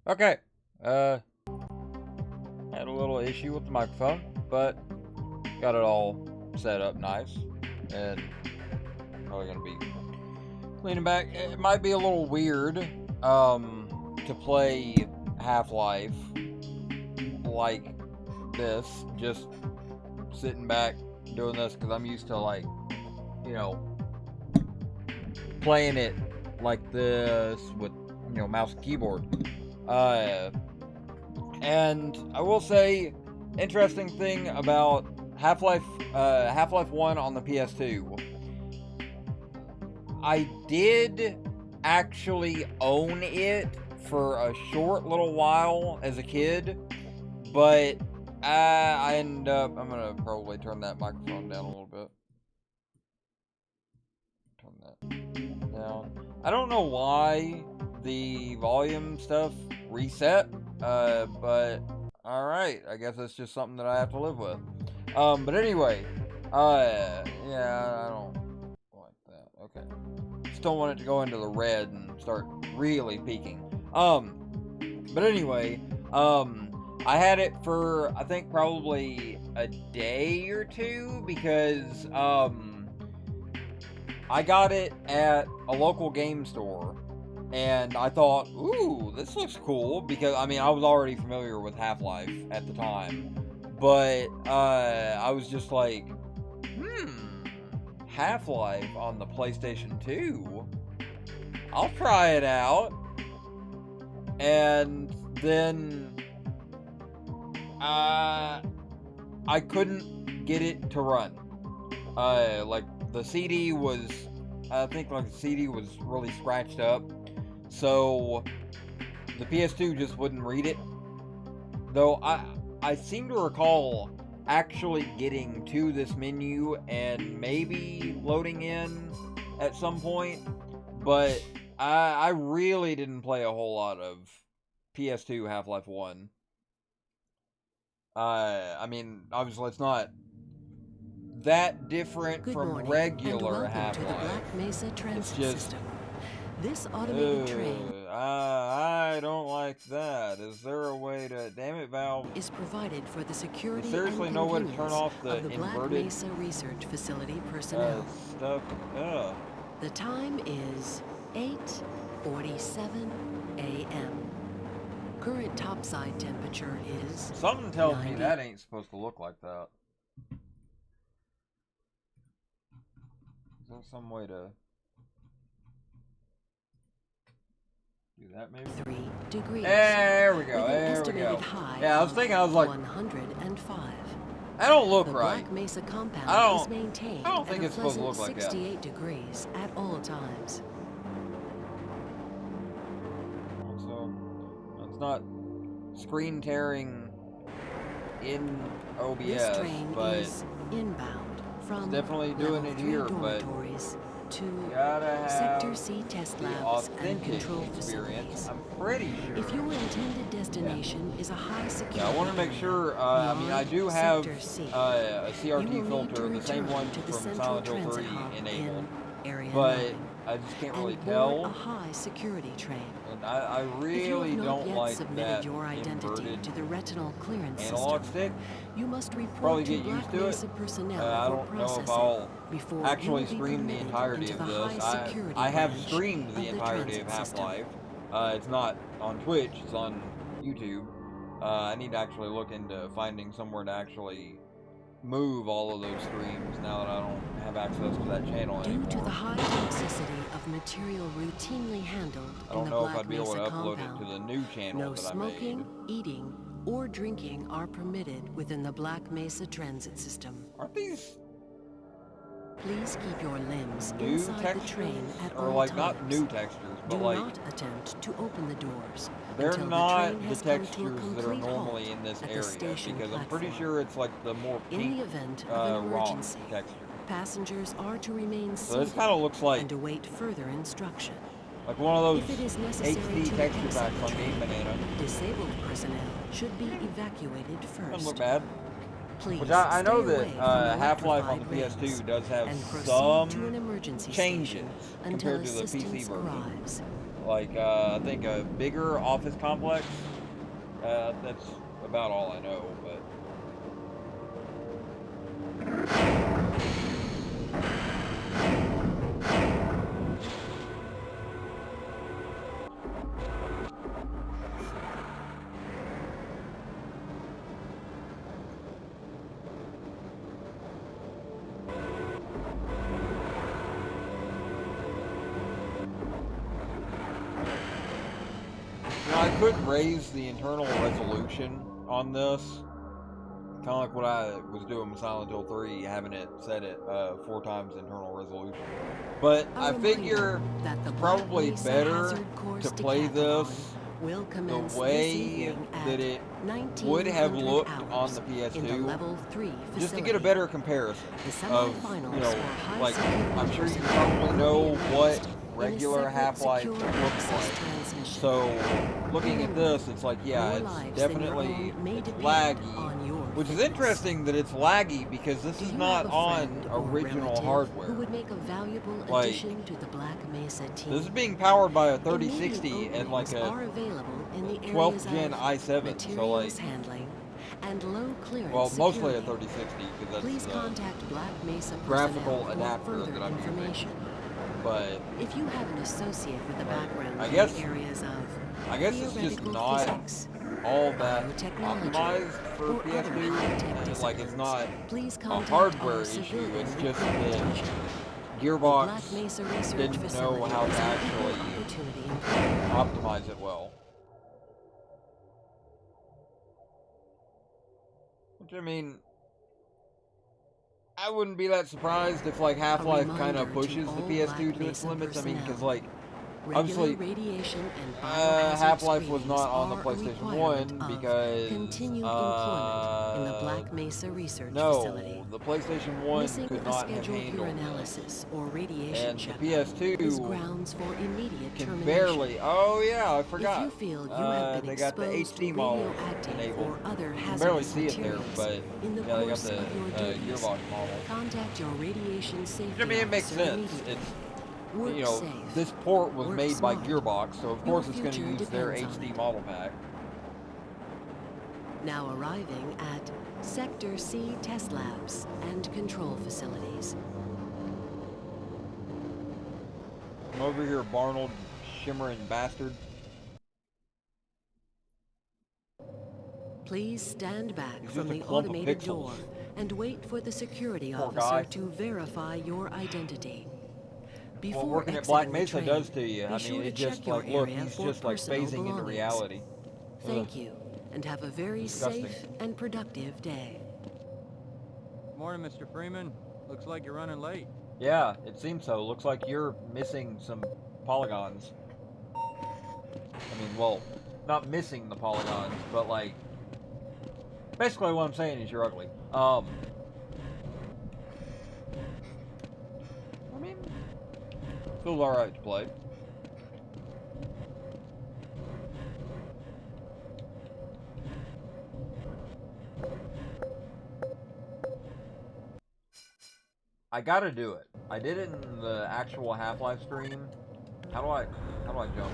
Okay, had a little issue with the microphone, but got it all set up nice, and probably gonna be cleaning back. It might be a little weird, to play Half-Life like this, just sitting back doing this, because I'm used to, like, you know, playing it like this with, you know, mouse and keyboard. And I will say, interesting thing about Half-Life 1 on the PS2. I did actually own it for a short little while as a kid, but I ended up, I'm gonna probably turn that microphone down a little bit. Turn that down. I don't know why the volume stuff reset, but alright, I guess it's just something that I have to live with. But anyway, yeah, I don't like that. Okay. Just don't want it to go into the red and start really peaking. But anyway, I had it for, I think, probably a day or two, because, I got it at a local game store, and I thought, ooh, this looks cool, because, I mean, I was already familiar with Half-Life at the time, but, I was just like, Half-Life on the PlayStation 2? I'll try it out. And then, I couldn't get it to run. Like, the CD was, I think, like, the CD was really scratched up, so the PS2 just wouldn't read it. Though I seem to recall actually getting to this menu and maybe loading in at some point, but I really didn't play a whole lot of PS2 Half-Life 1. I mean, obviously it's not that different from regular Half-Life. It's just, this automated train I don't like that. Is there a way to, damn it, Valve, is provided for the security there's seriously and no way to turn convenience off the of the Black inverted Mesa Research Facility personnel. stuff? The time is 8:47 a.m. Current topside temperature is Something tells 90. me that ain't supposed to look like that. Is there some way to do that, maybe? 3 degrees. There we with go, an there we estimated go. high Yeah, I was of thinking, I was like, 105. that don't look The right. Black Mesa compound I don't- is maintained I don't think at it's a supposed to pleasant look like that. 68 degrees at all times. So, it's not screen tearing in OBS, This train but is inbound from definitely doing level it 3 here, but dormitories to gotta have Sector C test the labs and authentic control experience. facilities. I'm pretty sure. If your intended destination is a high security Yeah, I want to make area sure, I mean, I do have Sector C, a you will CRT need filter, to the same return one to the from central Silent Hill transit 3 hub enabled, in Area but 9 I just can't really and board a tell, high security train. and I If you really have not don't yet like submitted that your identity inverted to the retinal clearance analog system, stick. you must Probably report to get used Black to it. Mesa personnel I for don't know if processing I'll before actually you will be stream the permitted entirety into of the this. high security I have branch streamed the of entirety of transit system. Half-Life. It's not on Twitch, it's on YouTube. I need to actually look into finding somewhere to actually move all of those streams now that I don't have access to that channel Due anymore. to the high toxicity of material routinely handled I in don't the know if Black I'd be able Mesa to upload compound, it to the new channel no that I smoking, made. eating, or drinking are permitted within the Black Mesa transit system. Aren't these Please keep your limbs new inside textures? the train at Or all like, times. not new textures, but Do like, not attempt to open the doors they're until not the train the has come to a textures that are complete normally halt in this at the area, station because I'm pretty platform. sure it's like the more In pink, the event of an raw emergency, texture. passengers are to remain So this seated kind of looks like and await further instruction. one of those If it is necessary HD to texture exit packs the on train, GameBaconator. disabled personnel should be evacuated Doesn't look first. bad. Please Which I know stay that away from Half-Life on the electrified PS2 rails does have and proceed some to an emergency changes station until compared to the PC assistance version. arrives. Like, I think a bigger office complex. That's about all I know, but... You know, I could raise the internal resolution on this. Kind of like what I was doing with Silent Hill 3, having it set at 4 times internal resolution. But I figure it's probably better to play this the way that it would have looked on the PS2, just to get a better comparison of, you know, like, I'm sure you probably know what regular Half-Life looks like. So, looking at this, it's like, yeah, it's definitely, it's laggy. Which is interesting that it's laggy because this is not on original hardware. Like, this is being powered by a 3060 and like a 12th gen i7, so like, well, mostly a 3060 because that's the graphical adapter that I'm using. But if you have an associate with a background I guess it's just theoretical not physics, all that biotechnology, optimized for or other PS2. high-tech And like, it's not please a contact hardware our issue. civilian It's just recruitment that division. Gearbox Black Mesa Research didn't know Facility how is to an actually equal opportunity employer. optimize it well. Which, I mean, I wouldn't be that surprised if like Half-Life kind of pushes the PS2 to its limits. I mean, because like, obviously, Half-Life was not on the PlayStation 1 because, no, the PlayStation 1 could not have handled this. And the PS2 can barely, oh yeah, I forgot. They got the HD model enabled. You can barely see it there, but yeah, they got the Gearbox model. Contact your radiation safety I mean, it makes sense. It's, you know, this port was made by Gearbox, so of course it's going to use their HD model pack. Now arriving at Sector C test labs and control facilities. Come over here, Barnold, shimmering bastard. Please stand back from the automated door and wait for the security officer guy. to verify your identity. Before What working at Black Mesa does to you, I mean, it just like, look, he's just like phasing into reality. Thank you, and have a very Disgusting. safe and productive day. Morning, Mr. Freeman. Looks like you're running late. Yeah, it seems so. Looks like you're missing some polygons. I mean, well, not missing the polygons, but like, basically what I'm saying is you're ugly. I mean, feels alright to play. I gotta do it. I did it in the actual Half-Life stream. How do I jump?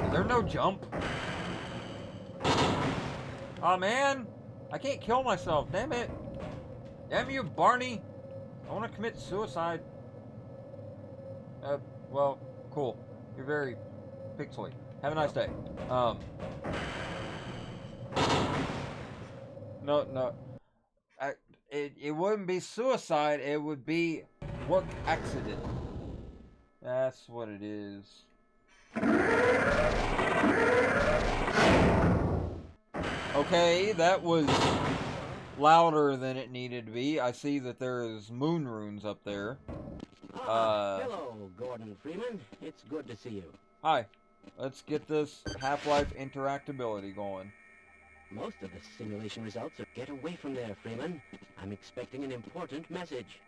Is there no jump? Oh man! I can't kill myself, damn it! Damn you, Barney! I wanna commit suicide. Well, cool. You're very pixely. Have a nice day. No. It wouldn't be suicide, it would be work accident. That's what it is. Okay, that was louder than it needed to be. I see that there is moon runes up there. Hello, Gordon Freeman. It's good to see you. Hi. Let's get this Half-Life interactability going. Most of the simulation results are... Get away from there, Freeman. I'm expecting an important message.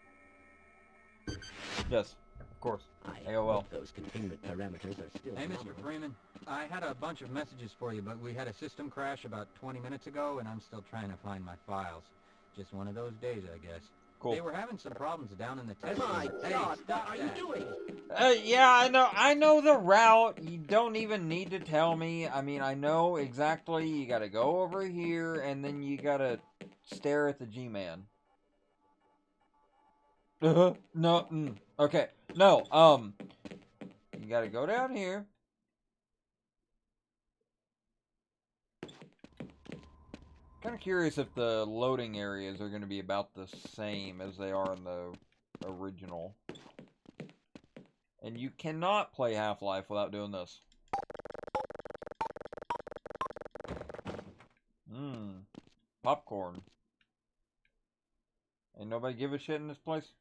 Yes. Of course. I AOL. hope those containment parameters are still Hey, Mr. nominal. Freeman. I had a bunch of messages for you, but we had a system crash about 20 minutes ago, and I'm still trying to find my files. Just one of those days, I guess. Cool. They were having some problems down in the test My room. Hey, God, what stop are you that. doing? Yeah, I know the route. You don't even need to tell me. I mean, I know exactly. You gotta go over here, and then you gotta stare at the G-Man. No, okay. No, you gotta go down here. Kind of curious if the loading areas are going to be about the same as they are in the original. And you cannot play Half-Life without doing this. Popcorn. Ain't nobody give a shit in this place?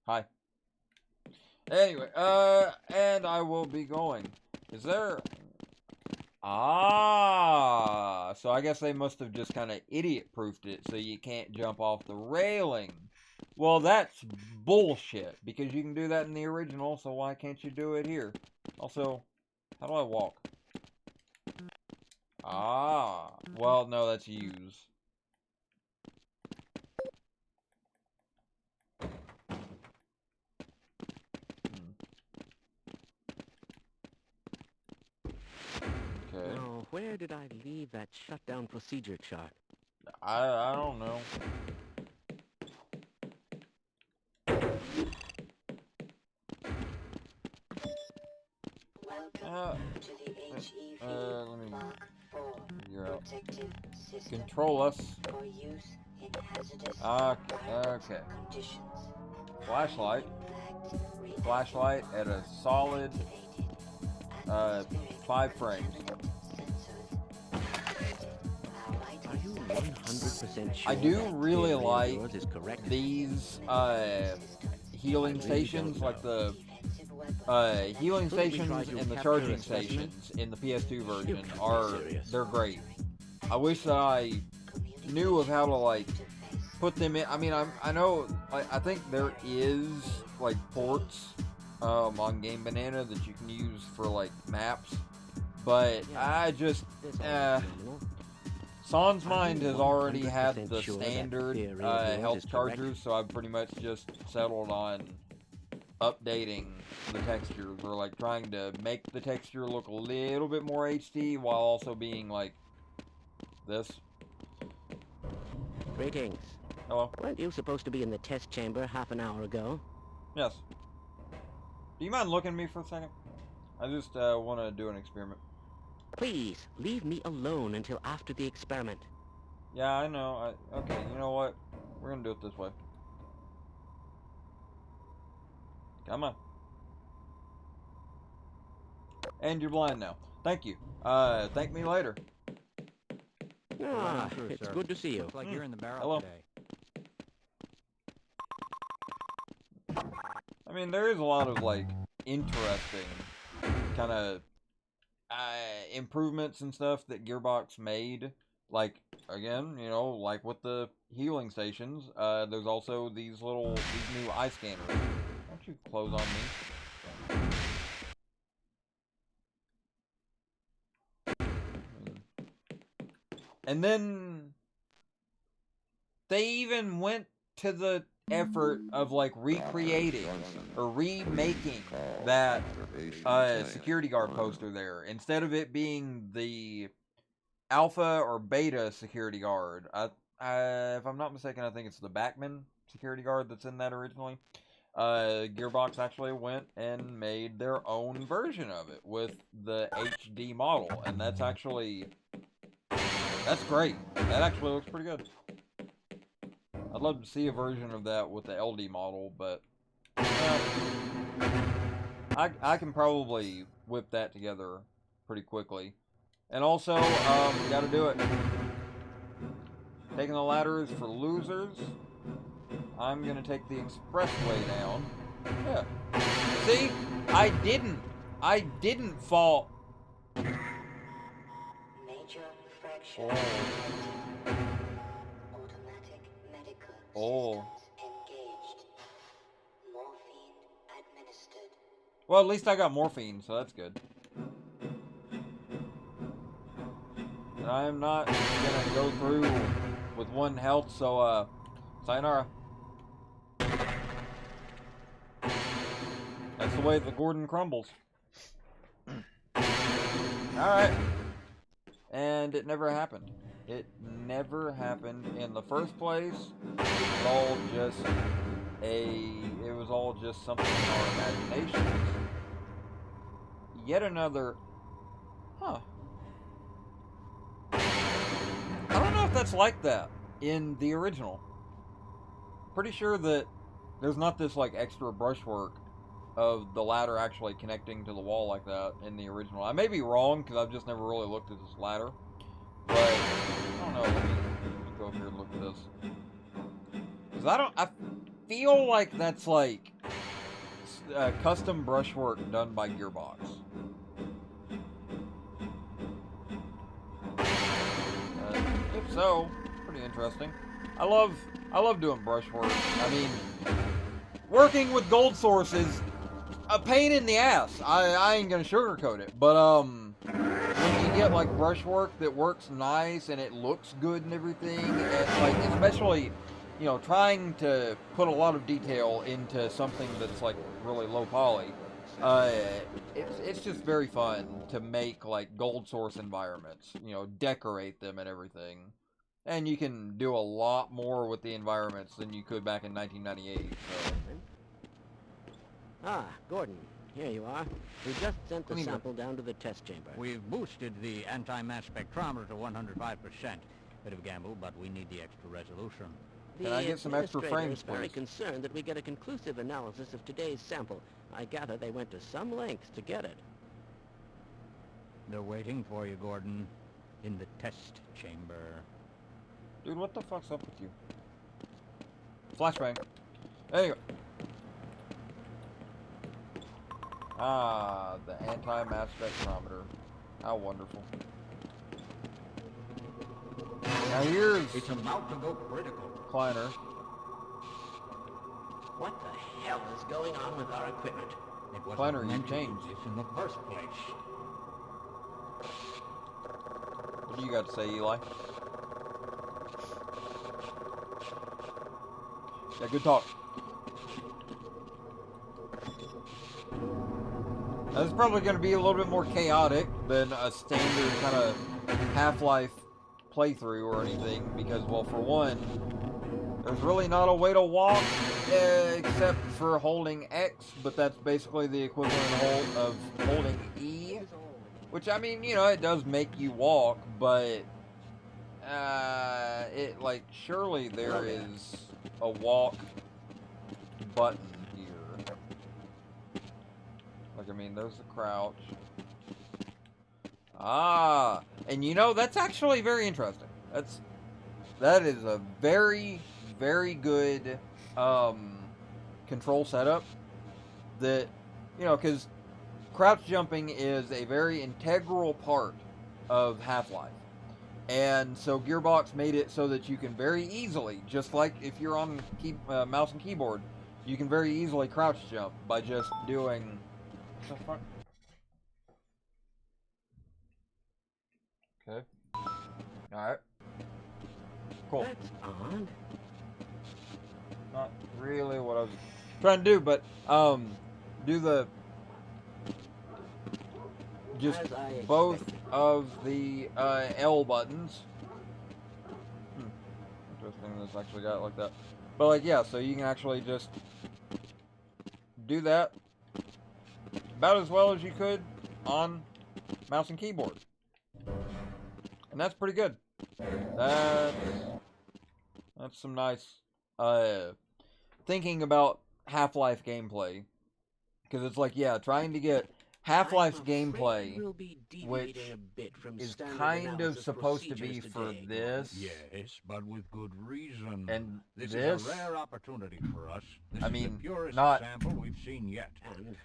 Hi. Anyway, and I will be going. Is there... Ah, so I guess they must have just kind of idiot-proofed it so you can't jump off the railing. Well, that's bullshit, because you can do that in the original, so why can't you do it here? Also, how do I walk? Ah, well, no, that's use. Okay. Now, where did I leave that shutdown procedure chart? I don't know. Let me figure out. Control us. Okay. Flashlight. Flashlight at a solid 5 frames. Are you 100% sure I do that really theory of like yours is correct? these healing stations, like the healing stations and the charging stations in the PS2 version they're great. I wish that I knew of how to like put them in. I mean, I know, I think there is like ports on Game Banana that you can use for like maps, but I just Sans Mind has already had the standard health chargers, so I've pretty much just settled on updating the textures, or like trying to make the texture look a little bit more HD while also being like this. Greetings. Hello? Weren't you supposed to be in the test chamber half an hour ago? Yes. Do you mind looking at me for a second? I just want to do an experiment. Please, leave me alone until after the experiment. Yeah, I know. Okay, you know what? We're gonna do it this way. Come on. And you're blind now. Thank you. Thank me later. Ah, Sure, it's sir. good to see you. Looks like you're in the barrel Hello. today. I mean, there is a lot of, like, interesting kind of improvements and stuff that Gearbox made. Like, again, you know, like with the healing stations, there's also these new eye scanners. Don't you close on me. And then they even went to the effort of like recreating or remaking that security guard poster there. Instead of it being the alpha or beta security guard, if I'm not mistaken, I think it's the Backman security guard that's in that originally. Gearbox actually went and made their own version of it with the HD model, and that's great. That actually looks pretty good. I'd love to see a version of that with the LD model, but I can probably whip that together pretty quickly. And also, gotta do it. Taking the ladder is for losers. I'm gonna take the expressway down. Yeah. See? I didn't fall. Major fracture. Oh. Automatic medical Oh. systems Well, at least I got morphine, so that's good. And I'm not gonna go through with 1 health, so, sayonara. That's the way the Gordon crumbles. Alright. And it never happened. It never happened in the first place. It was all just something in our imaginations. Yet another... Huh. I don't know if that's like that in the original. Pretty sure that there's not this, like, extra brushwork of the ladder actually connecting to the wall like that in the original. I may be wrong, because I've just never really looked at this ladder. But, I don't know, let me go over here and look at this. Because I feel like that's, like, custom brushwork done by Gearbox. If so, pretty interesting. I love doing brushwork. I mean, working with gold source is a pain in the ass. I ain't gonna sugarcoat it. But when you get like brushwork that works nice and it looks good and everything, and like especially, you know, trying to put a lot of detail into something that's like really low poly, it's just very fun to make like gold source environments. You know, decorate them and everything. And you can do a lot more with the environments than you could back in 1998. So. Ah, Gordon, here you are. We just sent the sample down to the test chamber. We've boosted the anti-mass spectrometer to 105%. Bit of a gamble, but we need the extra resolution. Can I get some extra frames, is very please? concerned that we get a conclusive analysis of today's sample. I gather they went to some lengths to get it. They're waiting for you, Gordon, in the test chamber. Dude, what the fuck's up with you? Flashbang. There you go. Ah, the anti-mass spectrometer. How wonderful. Now here's... It's about to go critical. Kleiner. What the hell is going on with our equipment? It wasn't Kleiner, you meant to do changed. this in the first place. What do you got to say, Eli? Yeah, good talk. Now, this is probably going to be a little bit more chaotic than a standard kind of Half-Life playthrough or anything, because, well, for one, there's really not a way to walk except for holding X, but that's basically the equivalent of holding E, which, I mean, you know, it does make you walk, but it, like, surely there is a walk button here. Like, I mean, there's the crouch. Ah, and you know, that's actually very interesting. That is a very, very good control setup. That, you know, because crouch jumping is a very integral part of Half-Life. And so Gearbox made it so that you can very easily, just like if you're on mouse and keyboard, you can very easily crouch jump by just doing... What the fuck? Okay. Alright. Cool. That's odd. Not really what I was trying to do, but, do the... Just both of the L buttons. Interesting that's actually got it like that. But like, yeah, so you can actually just do that about as well as you could on mouse and keyboard. And that's pretty good. That's some nice thinking about Half-Life gameplay. Because it's like, yeah, trying to get Half-Life's gameplay, which is kind of supposed to be for this. Yes, but with good reason. And this is a rare opportunity for us. This I is mean, the purest not sample we've seen yet.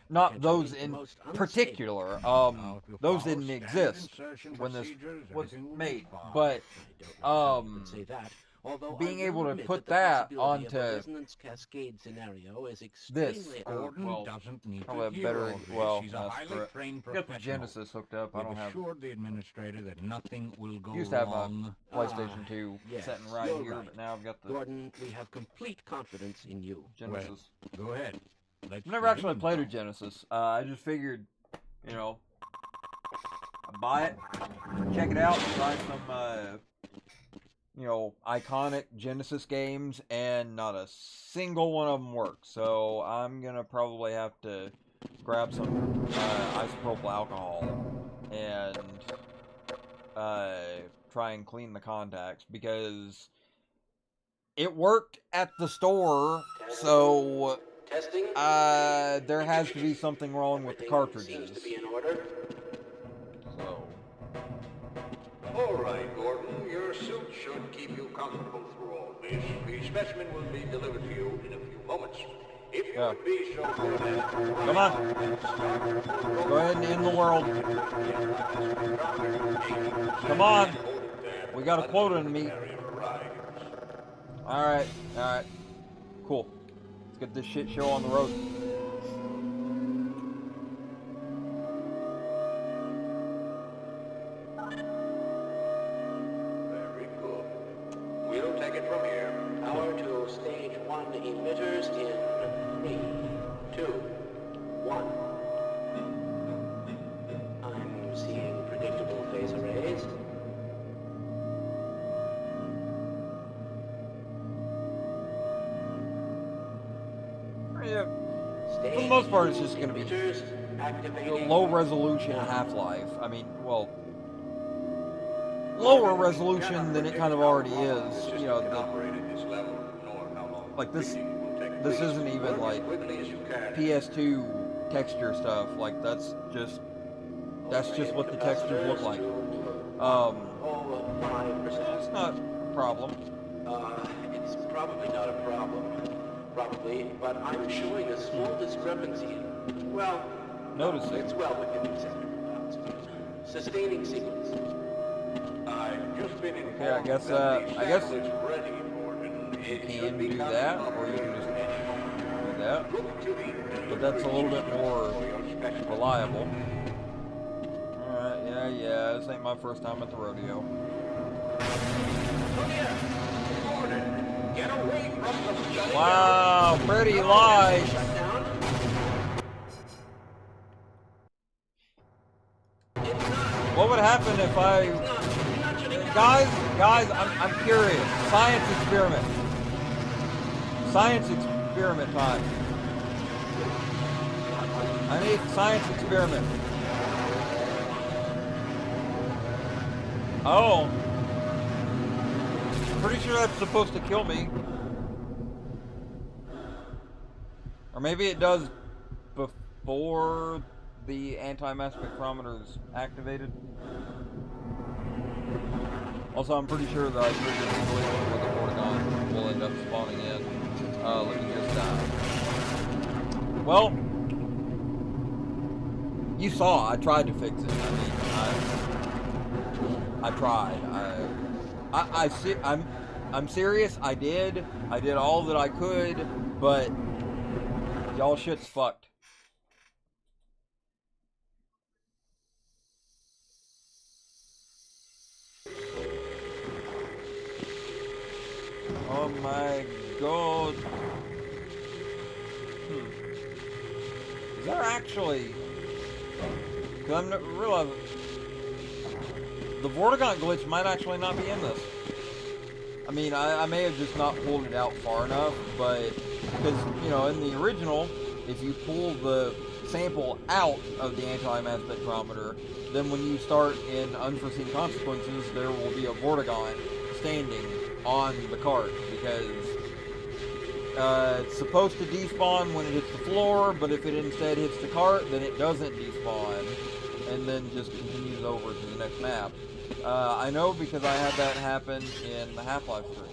Not those in particular. Those didn't exist when this was made. But Although being I able will to admit put the that possibility of onto a resonance cascade scenario is this, extremely... or, Gordon well, doesn't need probably to a better, hear all this. well, He's a that's highly correct. trained I got the professional. Genesis hooked up. I We've don't have, assured the administrator that nothing will go used to have a wrong. PlayStation 2 yes, sitting right you're here, right. but now I've got the Gordon, we have complete confidence in you. Genesis. Well, go ahead. Let's I've never let actually him played a know. Genesis. I just figured, you know, I'd buy it, check it out, try some, you know, iconic Genesis games, and not a single one of them works. So I'm gonna probably have to grab some isopropyl alcohol and try and clean the contacts, because it worked at the store. So Testing. there has to be something wrong with the cartridges. Seems to be in order. So All right, Gordon. Your suit should keep you comfortable through all this. The specimen will be delivered to you in a few moments. If you would be so good as to... come on, go ahead and end the world. Come on, we got a quota to meet. All right, cool. Let's get this shit show on the road. Very good. We'll take it from here. Power to stage 1 emitters in 3, 2, 1. I'm seeing predictable phase arrays. Yeah, Stage for the most part, it's 2 just going to be emitters activating. low resolution Half-Life. I mean, well, lower resolution than it kind of already is. You know, like this isn't even like PS2 texture stuff. Like that's just what the textures look like. Oh, 5%. It's not a problem. It's probably not a problem. Probably, but I'm showing a small discrepancy. Well, Noticing. it's well within acceptable bounds. Sustaining sequence. I've just been informed Okay, I guess that the I guess sample is ready, Gordon. you It can should be do coming that, from or you can just any moment. do that. Look to the But that's a little bit more for your specimen. reliable. Alright, yeah, this ain't my first time at the rodeo. Gordon, get away from the Wow, pretty light. Shut down. What would happen if guys, I'm curious. Science experiment. Science experiment time. I need science experiment. Oh. Pretty sure that's supposed to kill me. Or maybe it does before the anti-mass spectrometer is activated. Also, I'm pretty sure that I triggered the glitch where the Porygon will end up spawning in. Let me just, well, you saw, I tried to fix it. I mean, I tried. I'm serious. I did all that I could, but y'all shit's fucked. Oh my god. Is there actually... Because I'm not realizing... The Vortigaunt glitch might actually not be in this. I mean, I may have just not pulled it out far enough, but... Because, you know, in the original, if you pull the sample out of the anti-mass spectrometer, then when you start in unforeseen consequences, there will be a Vortigaunt standing on the cart, because it's supposed to despawn when it hits the floor, but if it instead hits the cart, then it doesn't despawn, and then just continues over to the next map. I know because I had that happen in the Half-Life stream.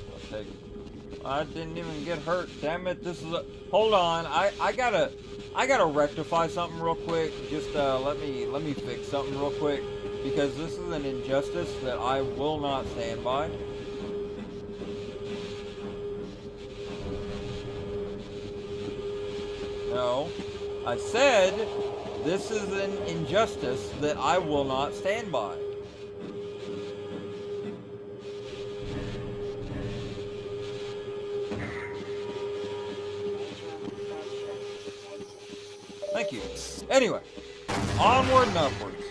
Let's take it. I didn't even get hurt. Damn it! This is a. Hold on. I gotta rectify something real quick. Just let me fix something real quick because this is an injustice that I will not stand by. No, I said this is an injustice that I will not stand by. Thank you. Anyway, onward and upwards.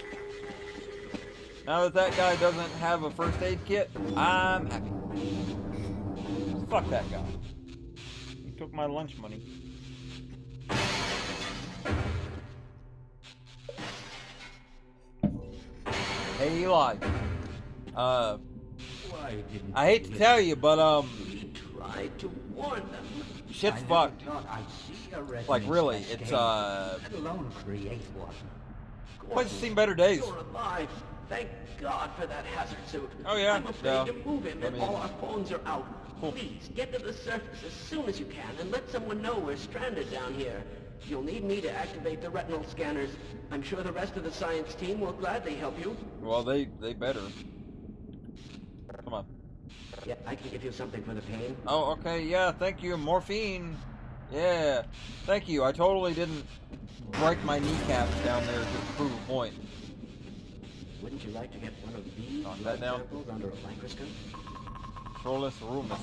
Now that guy doesn't have a first aid kit, I'm happy. Fuck that guy. He took my lunch money. Hey Eli. Why didn't I hate to tell you, but we tried to warn them? shit's fucked. Like really, it's Let alone create one. place has seen better days. You're alive. Thank God for that hazard suit. Oh yeah, I'm afraid yeah. to move him if I mean- all our phones are out. Cool. Please, get to the surface as soon as you can and let someone know we're stranded down here. You'll need me to activate the retinal scanners. I'm sure the rest of the science team will gladly help you. Well, they better. Come on. Yeah, I can give you something for the pain. Oh, okay, yeah, thank you. Morphine. Yeah, thank you. I totally didn't break my kneecaps down there to prove a point. Wouldn't you like to get one of these Knock that down. samples under a microscope? Trollus rumus.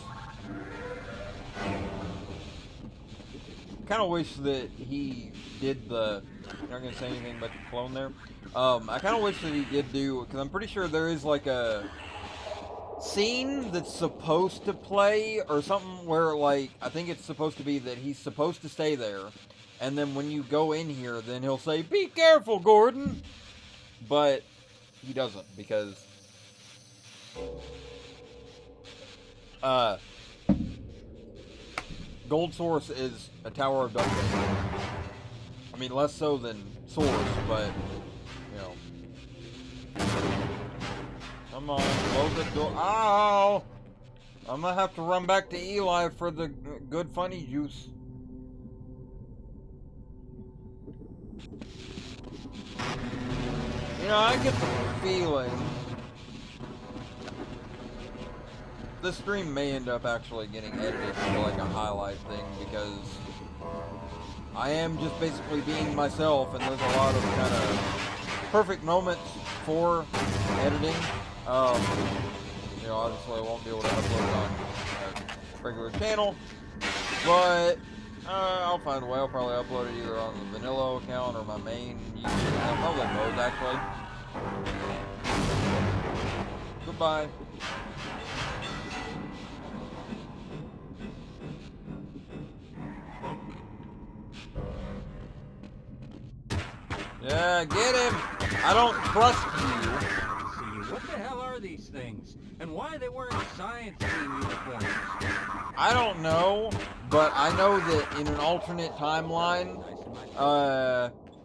Kind of wish that he did the. You're not gonna say anything about the clone there. I kind of wish that he did do, because I'm pretty sure there is like a scene that's supposed to play or something where like I think it's supposed to be that he's supposed to stay there, and then when you go in here, then he'll say, "Be careful, Gordon," but he doesn't because. Gold Source is a tower of darkness. I mean, less so than Source, but, you know. Come on, close the door. Ow! I'm gonna have to run back to Eli for the good funny juice. You know, I get the feeling this stream may end up actually getting edited to like a highlight thing because I am just basically being myself, and there's a lot of kind of perfect moments for editing. You know, obviously I won't be able to upload on a regular channel, but I'll find a way. I'll probably upload it either on the vanilla account or my main YouTube account. Probably both, actually. Goodbye. Yeah, get him! I don't trust you. What the hell are these things? And why are they wearing science team uniforms? I don't know, but I know that in an alternate timeline,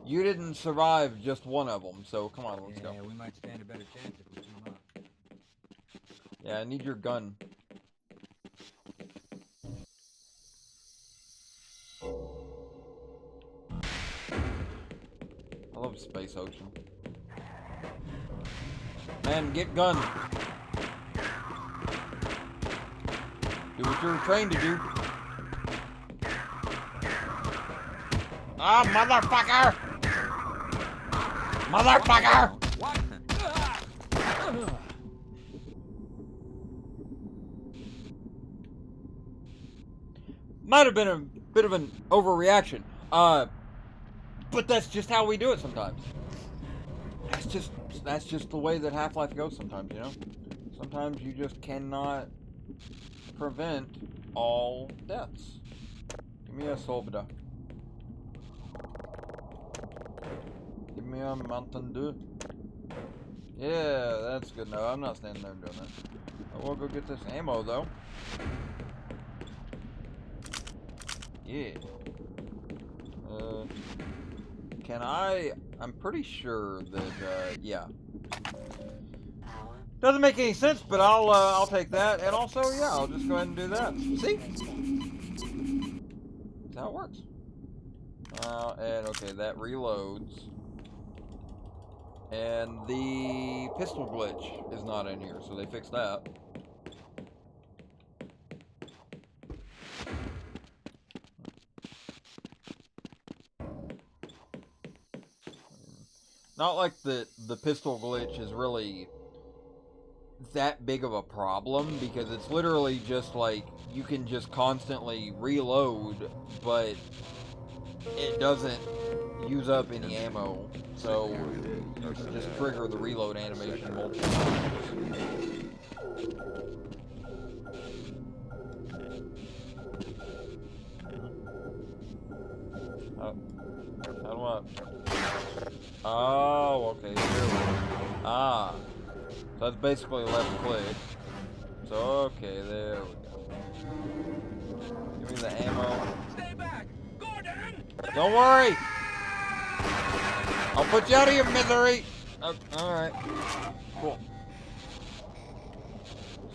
you didn't survive just one of them, so come on, let's go. Yeah, we might stand a better chance if we team up. Yeah, I need your gun. I love Space Ocean. Man, get gun. Do what you're trained to do. Ah, motherfucker! Motherfucker! What? Might have been a bit of an overreaction. But that's just how we do it sometimes. That's just the way that Half-Life goes sometimes, you know? Sometimes you just cannot prevent all deaths. Give me a Sobda. Give me a Mountain Dew. Yeah, that's good. No, I'm not standing there doing that. I will go get this ammo, though. Yeah. Can I'm pretty sure that, yeah. Doesn't make any sense, but I'll take that. And also, yeah, I'll just go ahead and do that. See? That's how it works. And okay, that reloads. And the pistol glitch is not in here, so they fixed that. Not like the pistol glitch is really that big of a problem, because it's literally just like you can just constantly reload, but it doesn't use up any ammo, so you can just trigger the reload animation multiple times. How do I... Oh, okay, here we go. Ah. So that's basically left click. So, okay, there we go. Give me the ammo. Stay back! Gordon! Don't worry! I'll put you out of your misery! Oh, alright. Cool.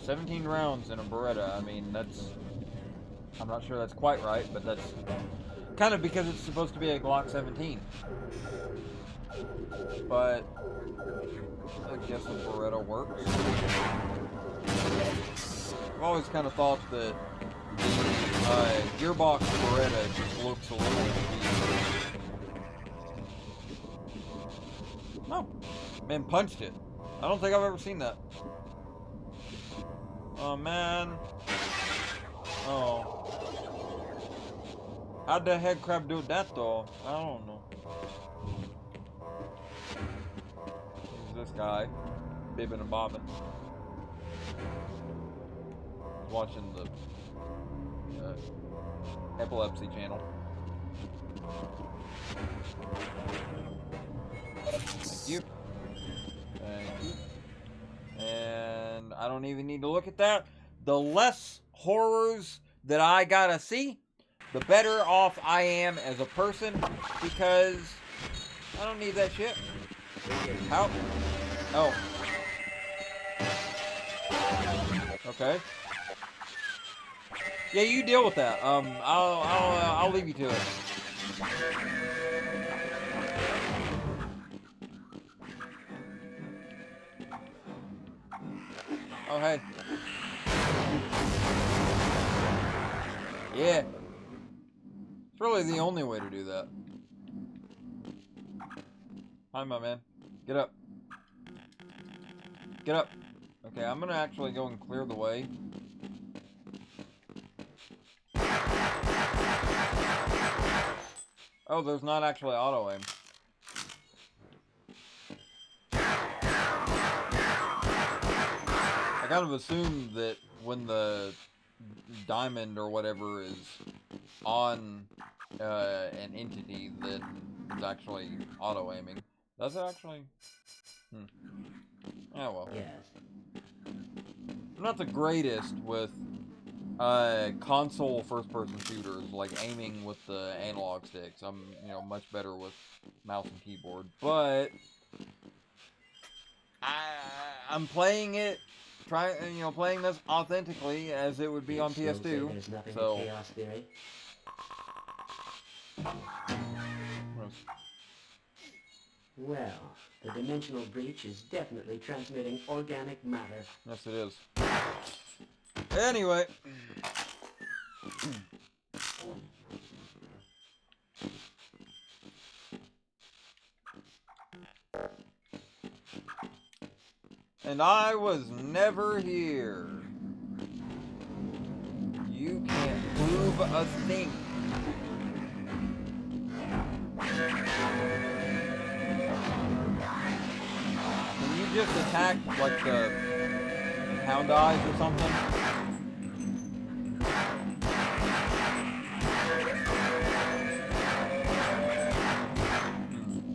17 rounds in a Beretta. I mean, that's... I'm not sure that's quite right, but that's... kind of because it's supposed to be a Glock 17. But... I guess the Beretta works. I've always kind of thought that the Gearbox Beretta just looks a little weird. No. Man punched it. I don't think I've ever seen that. Oh, man. Oh. How'd the head crab do that, though? I don't know. This guy, bibbing and bobbing, watching the epilepsy channel. Thank you. Thank you. And I don't even need to look at that. The less horrors that I gotta see, the better off I am as a person, because I don't need that shit. How? Oh. Okay. Yeah, you deal with that. I'll leave you to it. Oh, hey. Yeah. It's really the only way to do that. Hi, my man. Get up. Get up. Okay, I'm gonna actually go and clear the way. Oh, there's not actually auto aim. I kind of assumed that when the diamond or whatever is on an entity that is actually auto aiming. Does it actually? Oh well. Yes. I'm not the greatest with console first-person shooters, like aiming with the analog sticks. I'm, much better with mouse and keyboard. But I'm playing it, playing this authentically as it would be on PS2. There's nothing So. in chaos theory. Well, the dimensional breach is definitely transmitting organic matter. Yes, it is. Anyway. And I was never here. You can't prove a thing. Can you just attack, like, the hound eyes or something?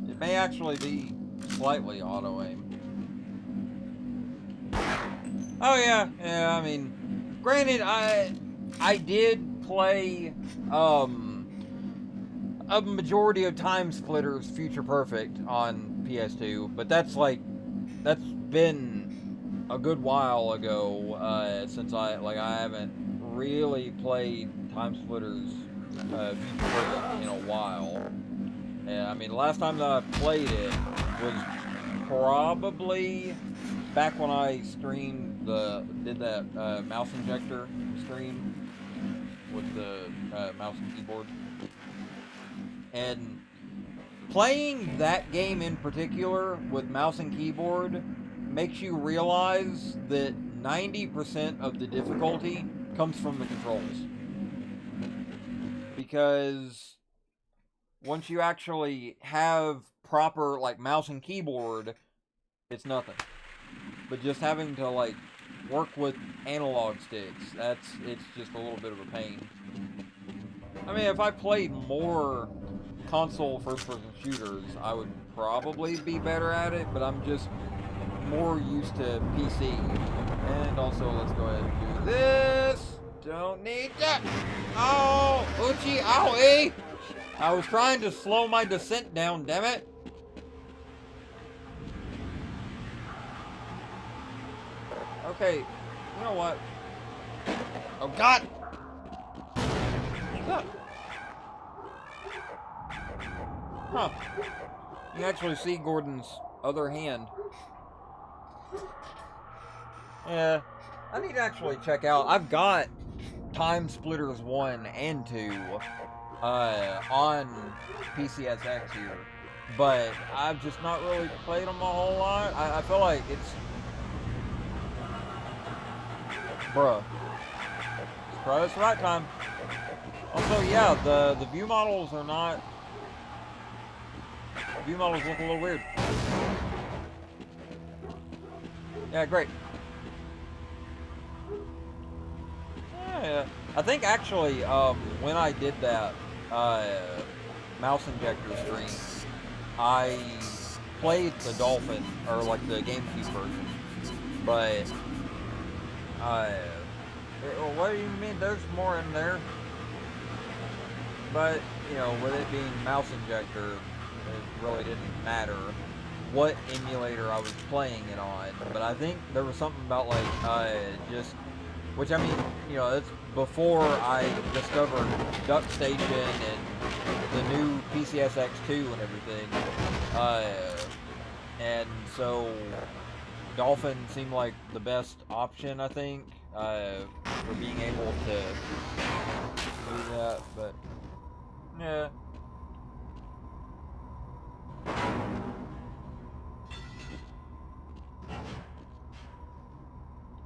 It may actually be slightly auto-aim. Oh yeah, I mean, granted, I did play, a majority of Time Splitter's Future Perfect on PS2, but that's been a good while ago, since I haven't really played Time Splitters V3 in a while. And I mean, the last time that I played it was probably back when I streamed did that mouse injector stream with the mouse and keyboard. And playing that game in particular with mouse and keyboard makes you realize that 90% of the difficulty comes from the controls. Because once you actually have proper, like, mouse and keyboard, it's nothing. But just having to, like, work with analog sticks, it's just a little bit of a pain. I mean, if I played more console first-person shooters, I would probably be better at it, but I'm just more used to PC. And also, let's go ahead and do this. Don't need that. Oh, Uchi, owie! I was trying to slow my descent down, damn it. Okay, you know what? Oh, God! Huh. You actually see Gordon's other hand. Yeah, I need to actually check out. I've got Time Splitters 1 and 2 on PCSX here, but I've just not really played them a whole lot. I feel like it's... Bruh. It's probably the right time. Also, yeah, the view models are not... View models look a little weird. Yeah, great. Yeah, I think actually, when I did that mouse injector stream, I played the Dolphin, or like the GameCube version, but what do you mean? There's more in there. But you know, with it being mouse injector, it really didn't matter what emulator I was playing it on. But I think there was something about like just, which I mean, you know, it's before I discovered DuckStation and the new PCSX2 and everything. And so Dolphin seemed like the best option, I think, for being able to do that. But yeah.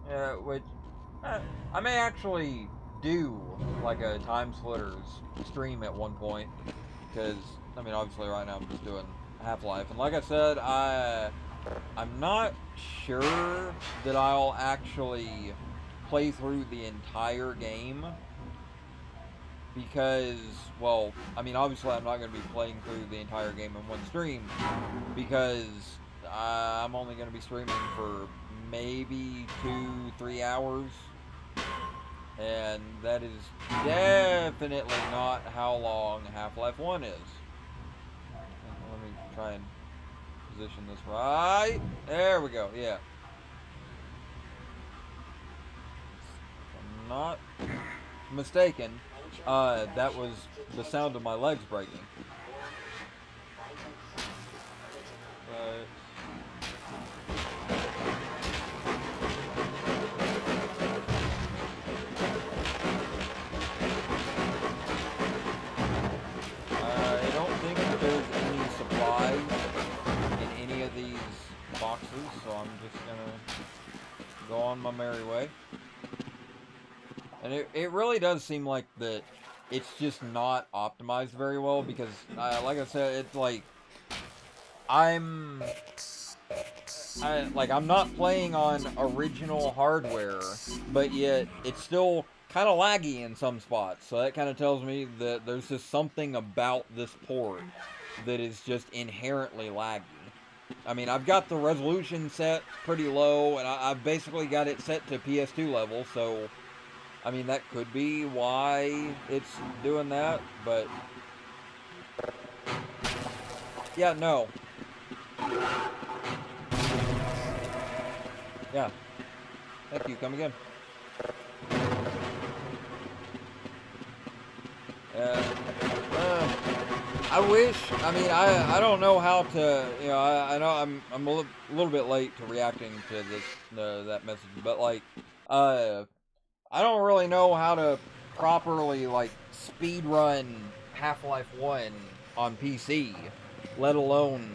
Yeah, which I may actually do like a Time Splitters stream at one point, because I mean, obviously right now I'm just doing Half-Life, and like I said, I'm not sure that I'll actually play through the entire game, because, well, I mean, obviously I'm not going to be playing through the entire game in one stream, because I'm only going to be streaming for maybe 2-3 hours, and that is definitely not how long Half-Life 1 is. Let me try and position this right. There we go, yeah. If I'm not mistaken, that was the sound of my legs breaking. But I don't think that there's any supplies in any of these boxes, so I'm just gonna go on my merry way. And it really does seem like that it's just not optimized very well, because like I said, it's like I'm not playing on original hardware, but yet it's still kind of laggy in some spots. So that kind of tells me that there's just something about this port that is just inherently laggy. I mean, I've got the resolution set pretty low, and I've basically got it set to PS2 level, so I mean, that could be why it's doing that, but yeah, no. Yeah, Thank you. Come again. I wish. I mean, I don't know how to. You know, I know I'm a little bit late to reacting to this that message, but like, I don't really know how to properly like speed run Half-Life 1 on PC, let alone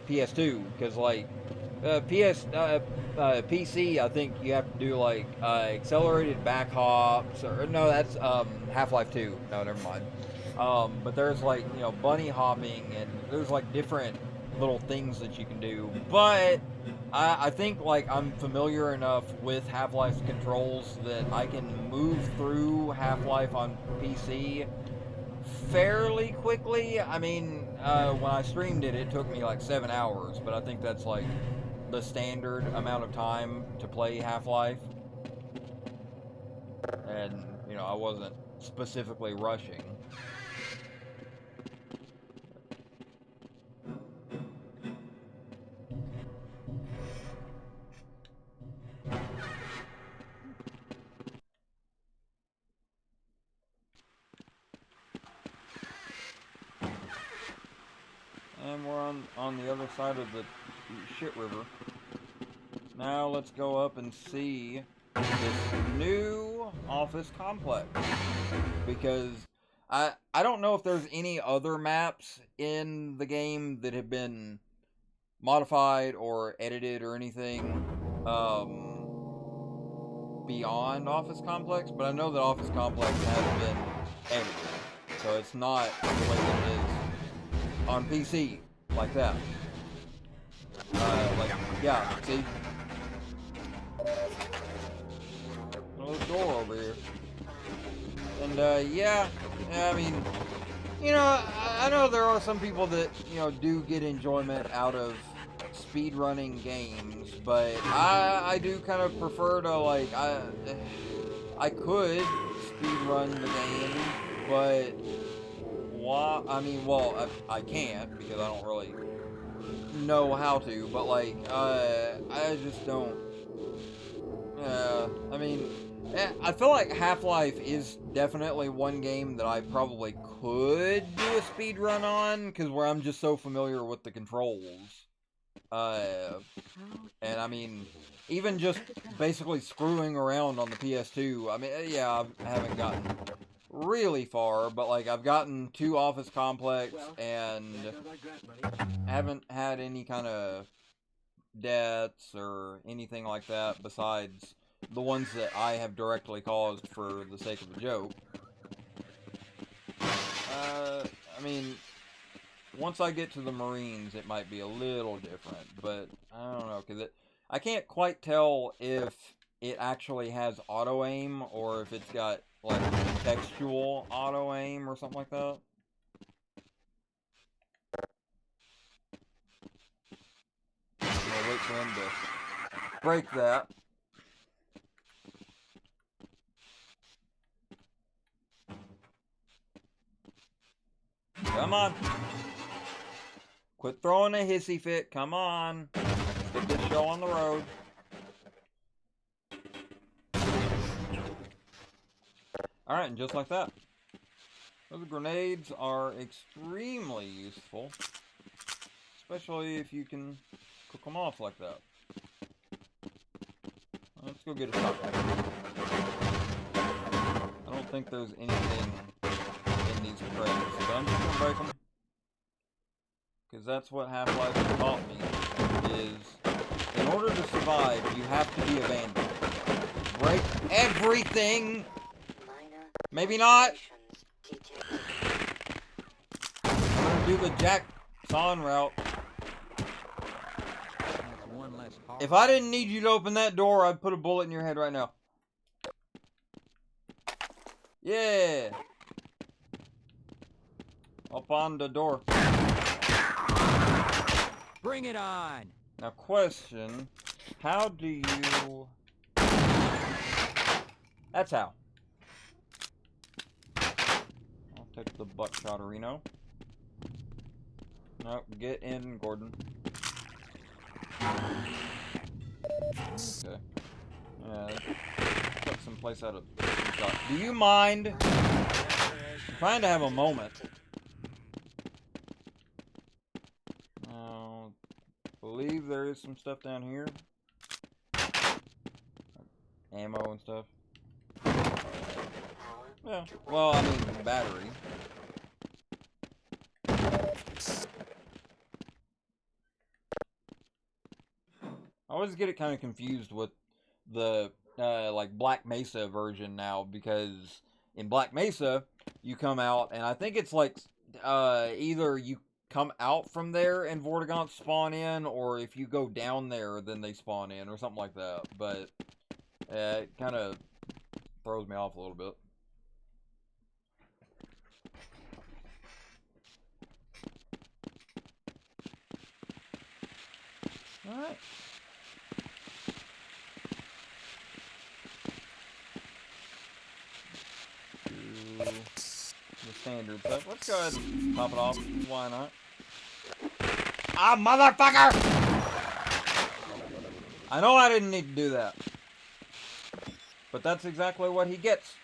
PS2, because like PC, I think you have to do like accelerated back hops, or no, that's Half-Life 2. No, never mind. But there's like, you know, bunny hopping, and there's like different little things that you can do. But I think like I'm familiar enough with Half-Life's controls that I can move through Half-Life on PC fairly quickly. I mean, when I streamed it, it took me like 7 hours, but I think that's like the standard amount of time to play Half-Life. And, you know, I wasn't specifically rushing. And we're on the other side of the shit river. Now let's go up and see this new office complex. Because I don't know if there's any other maps in the game that have been modified or edited or anything beyond Office Complex, but I know that Office Complex has been edited. So it's not the way that it is on PC, like that. Like, yeah, see? Another door over here. And, yeah, I mean, you know, I know there are some people that, you know, do get enjoyment out of speedrunning games, but I do kind of prefer to, like, I could speedrun the game, but why? I mean, well, I can't because I don't really know how to, but like, I just don't. I mean, I feel like Half-Life is definitely one game that I probably could do a speed run on, because where I'm just so familiar with the controls. And I mean, even just basically screwing around on the PS2, I mean, yeah, I haven't gotten really far, but like, I've gotten to Office Complex, and haven't had any kind of deaths or anything like that besides the ones that I have directly caused for the sake of a joke. I mean, once I get to the Marines, it might be a little different, but I don't know, because I can't quite tell if it actually has auto-aim or if it's got, like, textual auto-aim or something like that. I'm gonna wait for him to break that. Come on. Quit throwing a hissy fit. Come on. Let's get this show on the road. Alright, and just like that. Those grenades are extremely useful. Especially if you can cook them off like that. Let's go get a shotgun. I don't think there's anything in these crates, but I'm just gonna break them. Because that's what Half-Life has taught me, is in order to survive, you have to be abandoned. Break everything! Maybe not! I'm gonna do the Jackson route. If I didn't need you to open that door, I'd put a bullet in your head right now. Yeah! Up on the door. Bring it on! Now question, how do you... That's how. I'll take the buckshot-erino. Nope, get in, Gordon. Okay. Cut some place out of shot. Do you mind? I'm trying to have a moment. I believe there is some stuff down here. Ammo and stuff. Yeah. Well, I mean, battery. I always get it kind of confused with the like Black Mesa version now, because in Black Mesa you come out and I think it's like either you come out from there and Vortigaunts spawn in, or if you go down there then they spawn in or something like that. But it kind of throws me off a little bit. Alright. The standard stuff. Let's go ahead and pop it off. Why not? Ah, motherfucker! I know I didn't need to do that. But that's exactly what he gets.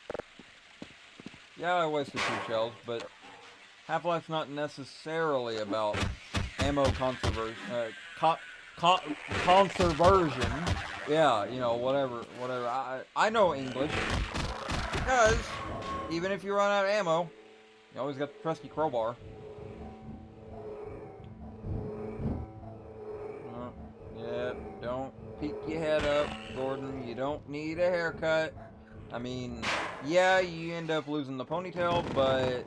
Yeah, I wasted 2 shells, but Half-Life's not necessarily about ammo conservation. Conservation. Yeah, you know, whatever. I know English. Because even if you run out of ammo, you always got the trusty crowbar. Yeah, don't peek your head up, Gordon. You don't need a haircut. I mean, yeah, you end up losing the ponytail, but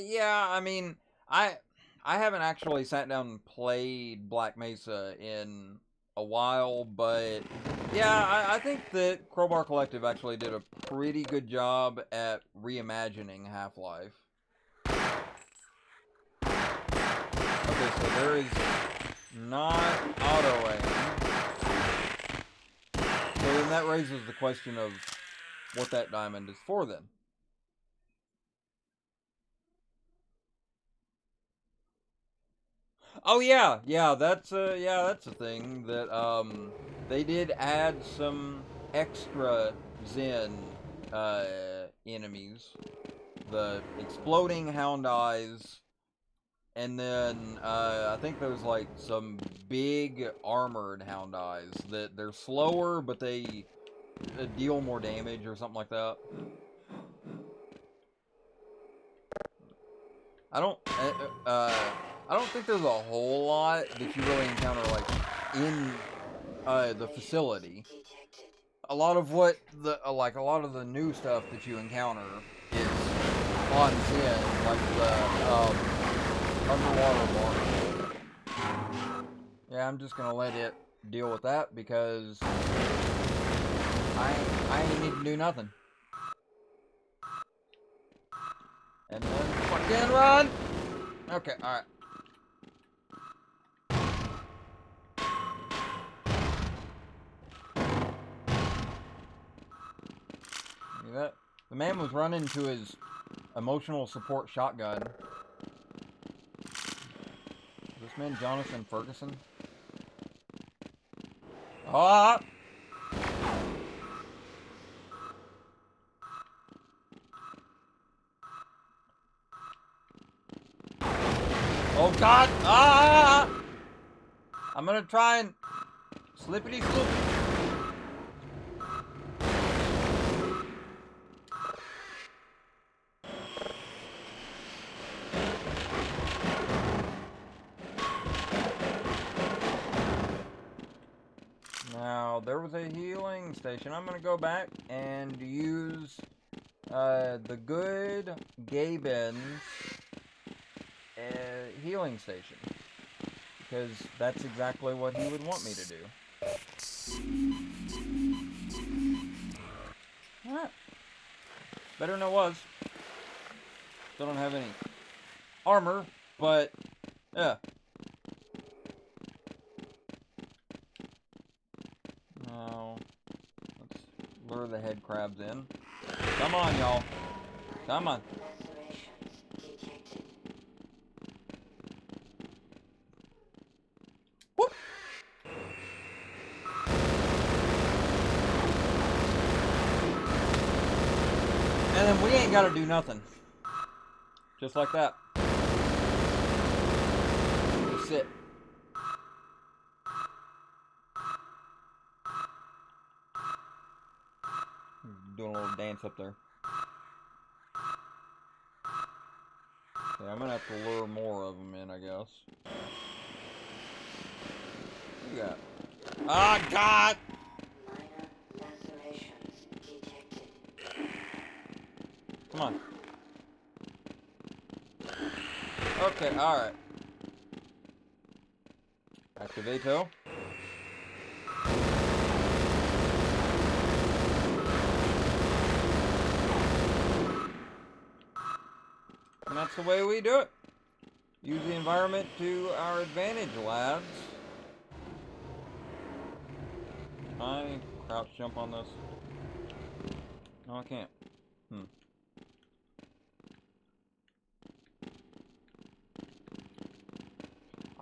yeah, I mean, I haven't actually sat down and played Black Mesa in a while, but yeah, I think that Crowbar Collective actually did a pretty good job at reimagining Half-Life. Okay, so there is not auto-aim. So then that raises the question of what that diamond is for then. Oh yeah, that's a thing that they did add some extra Zen enemies. The exploding hound eyes, and then I think there's like some big armored hound eyes that they're slower, but they deal more damage or something like that. I don't think there's a whole lot that you really encounter like in the facility. A lot of what the a lot of the new stuff that you encounter is on Zen, like the underwater bar. Yeah, I'm just gonna let it deal with that because I ain't need to do nothing. And then fucking run! Okay, alright. See that? The man was running to his emotional support shotgun. Is this man Jonathan Ferguson? Ah! Oh God! Ah! I'm gonna try and slippity sloop. Now there was a healing station. I'm gonna go back and use the good Gaben's healing station, because that's exactly what he would want me to do. Alright. Better than it was. Still don't have any armor, but yeah. Now let's lure the head crabs in. Come on, y'all. Come on. And then we ain't gotta do nothing. Just like that. Just sit. Doing a little dance up there. Okay, I'm gonna have to lure more of them in, I guess. What you got? Ah, God! Minor lacerations detected. Come on. Okay, alright. Activato. And that's the way we do it. Use the environment to our advantage, lads. I crouch jump on this. No, I can't.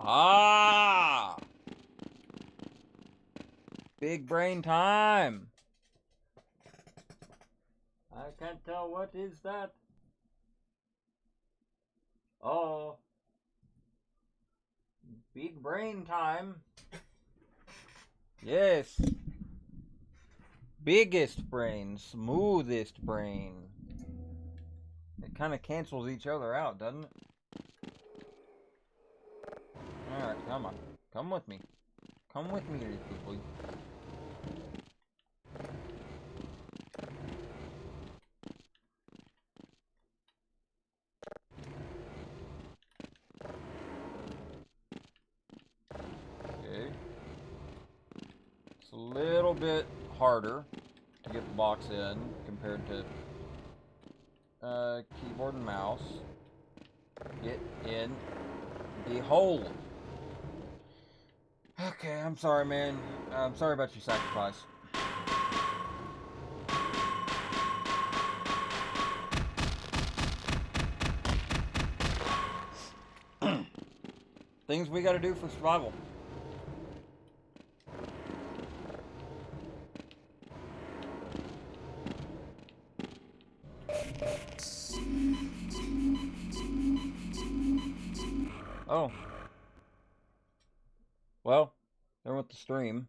Ah! Big brain time. I can't tell what is that. Oh. Big brain time. Yes. Biggest brain, smoothest brain. It kind of cancels each other out, doesn't it? Alright, come on. Come with me. Come with me, little boy. Okay. It's a little bit harder to get the box in compared to keyboard and mouse. Get in the hole. Okay, I'm sorry, man. I'm sorry about your sacrifice. Things we gotta do for survival. Oh. Well, there went the stream.